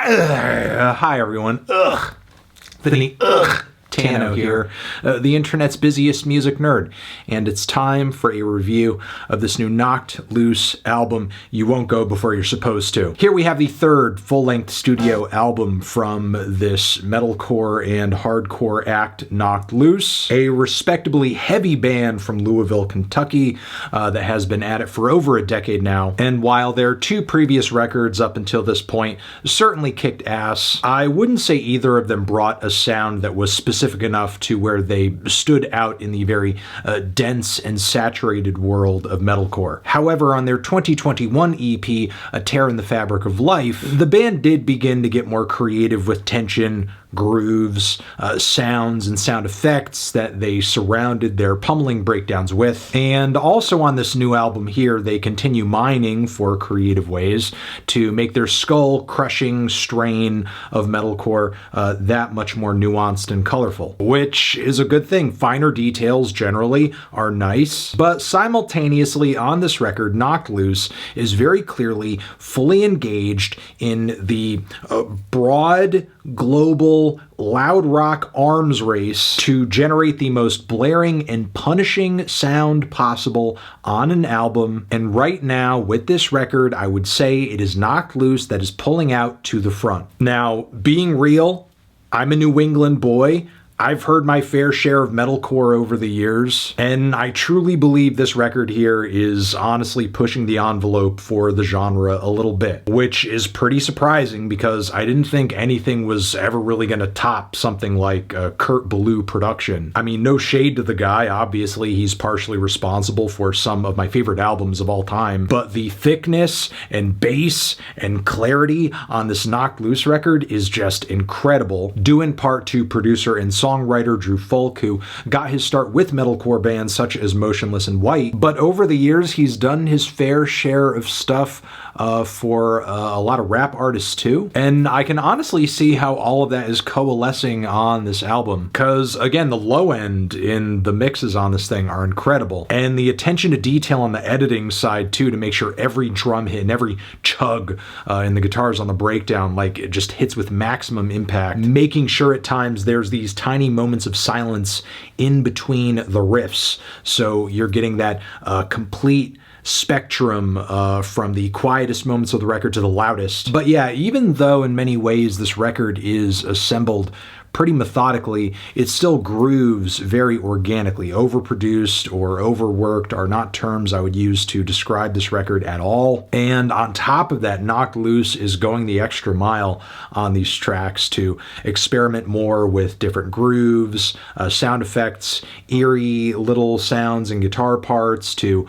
Hi everyone. Tano here, the internet's busiest music nerd, and it's time for a review of this new Knocked Loose album, You Won't Go Before You're Supposed To. Here we have the third full-length studio album from this metalcore and hardcore act, Knocked Loose, a respectably heavy band from Louisville, Kentucky, that has been at it for over a decade now. And while their two previous records up until this point certainly kicked ass, I wouldn't say either of them brought a sound that was specific enough to where they stood out in the very dense and saturated world of metalcore. However, on their 2021 EP, A Tear in the Fabric of Life, the band did begin to get more creative with tension, grooves, sounds, and sound effects that they surrounded their pummeling breakdowns with. And also on this new album here, they continue mining for creative ways to make their skull-crushing strain of metalcore that much more nuanced and colorful, which is a good thing. Finer details generally are nice, but simultaneously on this record, Knocked Loose is very clearly fully engaged in the broad, global, loud rock arms race to generate the most blaring and punishing sound possible on an album. And right now, with this record, I would say it is Knocked Loose that is pulling out to the front. Now, being real, I'm a New England boy. I've heard my fair share of metalcore over the years, and I truly believe this record here is honestly pushing the envelope for the genre a little bit, which is pretty surprising because I didn't think anything was ever really going to top something like a Kurt Ballou production. I mean, no shade to the guy, obviously he's partially responsible for some of my favorite albums of all time, but the thickness and bass and clarity on this Knocked Loose record is just incredible, due in part to producer and songwriter Drew Folk, who got his start with metalcore bands such as Motionless in White, but over the years he's done his fair share of stuff for a lot of rap artists too. And I can honestly see how all of that is coalescing on this album, because again, the low end in the mixes on this thing are incredible, and the attention to detail on the editing side too, to make sure every drum hit and every chug in the guitars on the breakdown, like, it just hits with maximum impact, making sure at times there's these tiny moments of silence in between the riffs, so you're getting that complete spectrum from the quietest moments of the record to the loudest. But yeah, even though in many ways this record is assembled pretty methodically, it still grooves very organically. Overproduced or overworked are not terms I would use to describe this record at all. And on top of that, Knocked Loose is going the extra mile on these tracks to experiment more with different grooves, sound effects, eerie little sounds and guitar parts to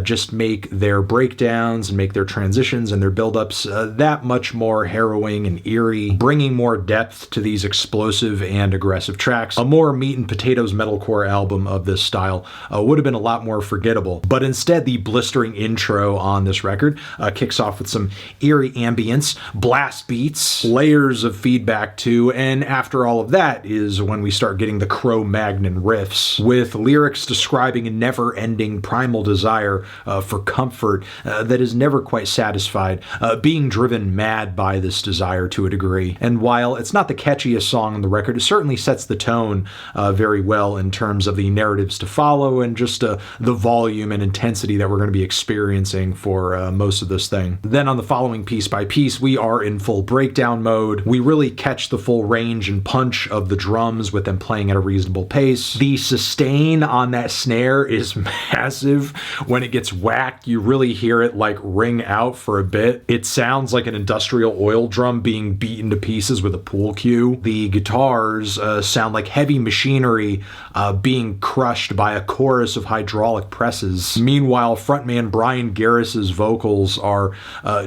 just make their breakdowns and make their transitions and their buildups that much more harrowing and eerie, bringing more depth to these explosive and aggressive tracks. A more meat and potatoes metalcore album of this style would have been a lot more forgettable, but instead the blistering intro on this record kicks off with some eerie ambience, blast beats, layers of feedback too, and after all of that is when we start getting the Cro-Magnon riffs, with lyrics describing a never-ending primal desire for comfort that is never quite satisfied, being driven mad by this desire to a degree. And while it's not the catchiest song on the record, it certainly sets the tone very well in terms of the narratives to follow and just the volume and intensity that we're going to be experiencing for most of this thing. Then on the following piece by piece, we are in full breakdown mode. We really catch the full range and punch of the drums with them playing at a reasonable pace. The sustain on that snare is massive. When it gets whacked, you really hear it like ring out for a bit. It sounds like an industrial oil drum being beaten to pieces with a pool cue. The guitars sound like heavy machinery being crushed by a chorus of hydraulic presses. Meanwhile, frontman Brian Garris's vocals are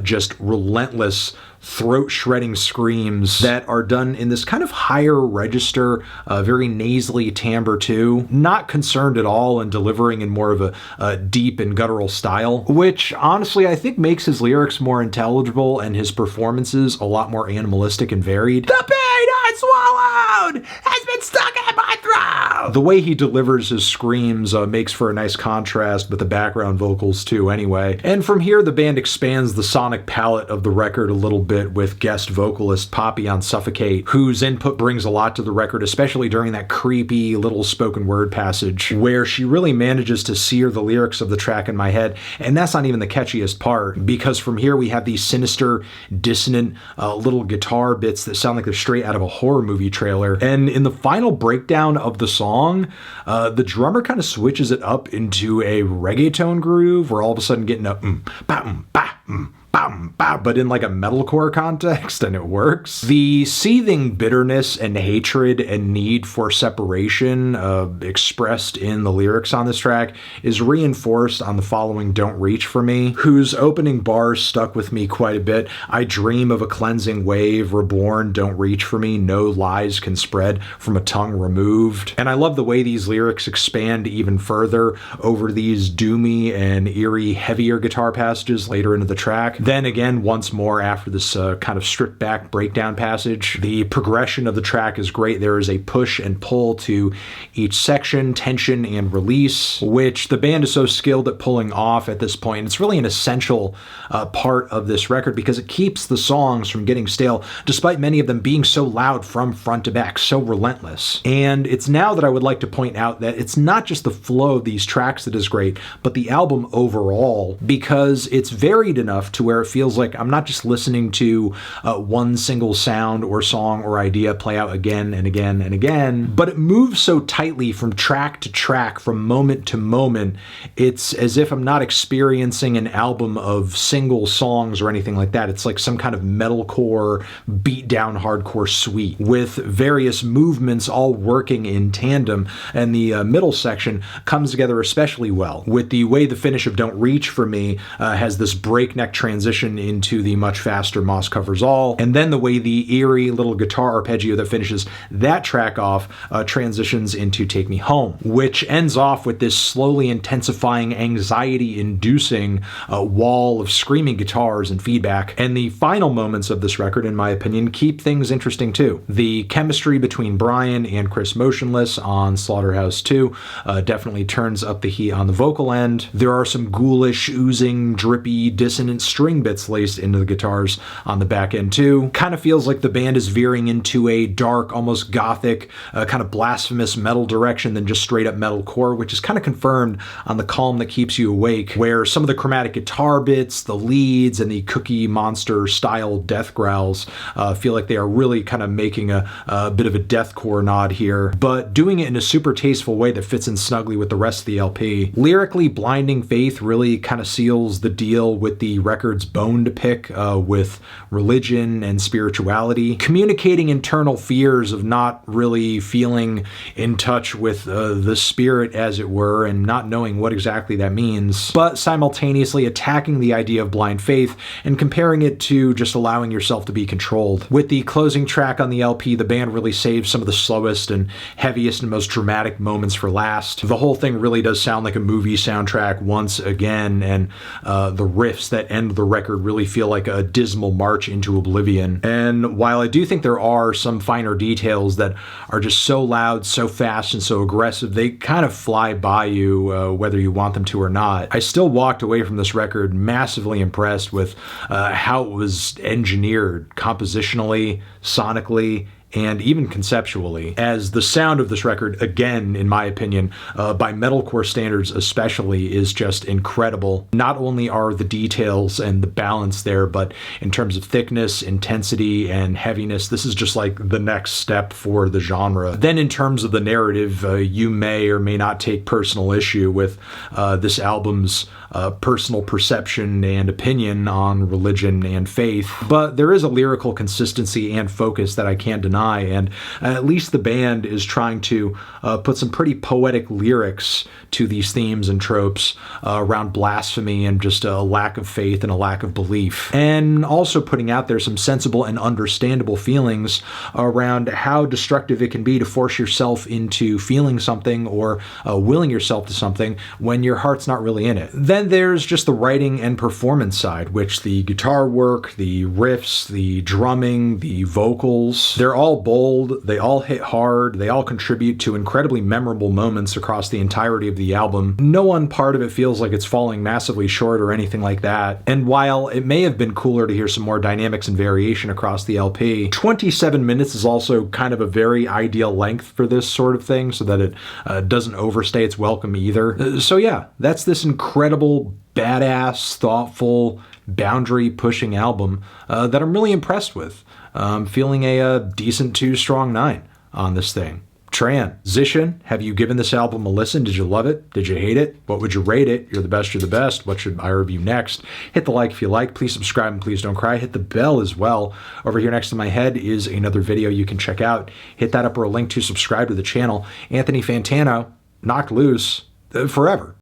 just relentless, throat-shredding screams that are done in this kind of higher register, very nasally timbre too. Not concerned at all in delivering in more of a deep and guttural style, which honestly I think makes his lyrics more intelligible and his performances a lot more animalistic and varied. The pain I swallowed has been stuck in my throat! The way he delivers his screams makes for a nice contrast with the background vocals too anyway. And from here the band expands the sonic palette of the record a little bit bit with guest vocalist Poppy on Suffocate, whose input brings a lot to the record, especially during that creepy little spoken word passage where she really manages to sear the lyrics of the track in my head. And that's not even the catchiest part, because from here we have these sinister, dissonant little guitar bits that sound like they're straight out of a horror movie trailer. And in the final breakdown of the song, the drummer kind of switches it up into a reggaeton groove. We're all of a sudden getting a but in like a metalcore context, and it works. The seething bitterness and hatred and need for separation expressed in the lyrics on this track is reinforced on the following Don't Reach For Me, whose opening bars stuck with me quite a bit. I dream of a cleansing wave reborn, don't reach for me, no lies can spread from a tongue removed. And I love the way these lyrics expand even further over these doomy and eerie, heavier guitar passages later into the track. Then again, once more after this kind of stripped back breakdown passage, the progression of the track is great. There is a push and pull to each section, tension and release, which the band is so skilled at pulling off at this point. It's really an essential part of this record because it keeps the songs from getting stale, despite many of them being so loud from front to back, so relentless. And it's now that I would like to point out that it's not just the flow of these tracks that is great, but the album overall, because it's varied enough to where it feels like I'm not just listening to one single sound or song or idea play out again and again and again, but it moves so tightly from track to track, from moment to moment. It's as if I'm not experiencing an album of single songs or anything like that. It's like some kind of metalcore, beat down hardcore suite with various movements all working in tandem, and the middle section comes together especially well with the way the finish of Don't Reach For Me has this breakneck transition into the much faster Moss Covers All, and then the way the eerie little guitar arpeggio that finishes that track off transitions into Take Me Home, which ends off with this slowly intensifying, anxiety-inducing wall of screaming guitars and feedback. And the final moments of this record, in my opinion, keep things interesting too. The chemistry between Brian and Chris Motionless on Slaughterhouse 2 definitely turns up the heat on the vocal end. There are some ghoulish, oozing, drippy, dissonant string bits laced into the guitars on the back end too. Kind of feels like the band is veering into a dark, almost gothic, kind of blasphemous metal direction than just straight up metalcore, which is kind of confirmed on The Calm That Keeps You Awake, where some of the chromatic guitar bits, the leads, and the Cookie Monster style death growls feel like they are really kind of making a bit of a deathcore nod here, but doing it in a super tasteful way that fits in snugly with the rest of the LP. Lyrically, Blinding Faith really kind of seals the deal with the record's bone to pick with religion and spirituality, communicating internal fears of not really feeling in touch with the spirit, as it were, and not knowing what exactly that means, but simultaneously attacking the idea of blind faith and comparing it to just allowing yourself to be controlled. With the closing track on the LP, the band really saves some of the slowest and heaviest and most dramatic moments for last. The whole thing really does sound like a movie soundtrack once again, and the riffs that end the record really feel like a dismal march into oblivion. And while I do think there are some finer details that are just so loud, so fast, and so aggressive, they kind of fly by you whether you want them to or not. I still walked away from this record massively impressed with how it was engineered compositionally, sonically, and even conceptually, as the sound of this record, again, in my opinion, by metalcore standards especially, is just incredible. Not only are the details and the balance there, but in terms of thickness, intensity, and heaviness, this is just like the next step for the genre. Then in terms of the narrative, you may or may not take personal issue with this album's personal perception and opinion on religion and faith, but there is a lyrical consistency and focus that I can't deny, and at least the band is trying to put some pretty poetic lyrics to these themes and tropes around blasphemy and just a lack of faith and a lack of belief, and also putting out there some sensible and understandable feelings around how destructive it can be to force yourself into feeling something or willing yourself to something when your heart's not really in it. Then there's just the writing and performance side, which the guitar work, the riffs, the drumming, the vocals, they're all all bold, they all hit hard, they all contribute to incredibly memorable moments across the entirety of the album. No one part of it feels like it's falling massively short or anything like that. And while it may have been cooler to hear some more dynamics and variation across the LP, 27 minutes is also kind of a very ideal length for this sort of thing, so that it doesn't overstay its welcome either. So yeah, that's this incredible, badass, thoughtful, boundary-pushing album that I'm really impressed with. Feeling a decent 2 strong 9 on this thing. Transition, have you given this album a listen? Did you love it? Did you hate it? What would you rate it? You're the best, you're the best. What should I review next? Hit the like if you like. Please subscribe and please don't cry. Hit the bell as well. Over here next to my head is another video you can check out. Hit that up or a link to subscribe to the channel. Anthony Fantano, knocked loose forever.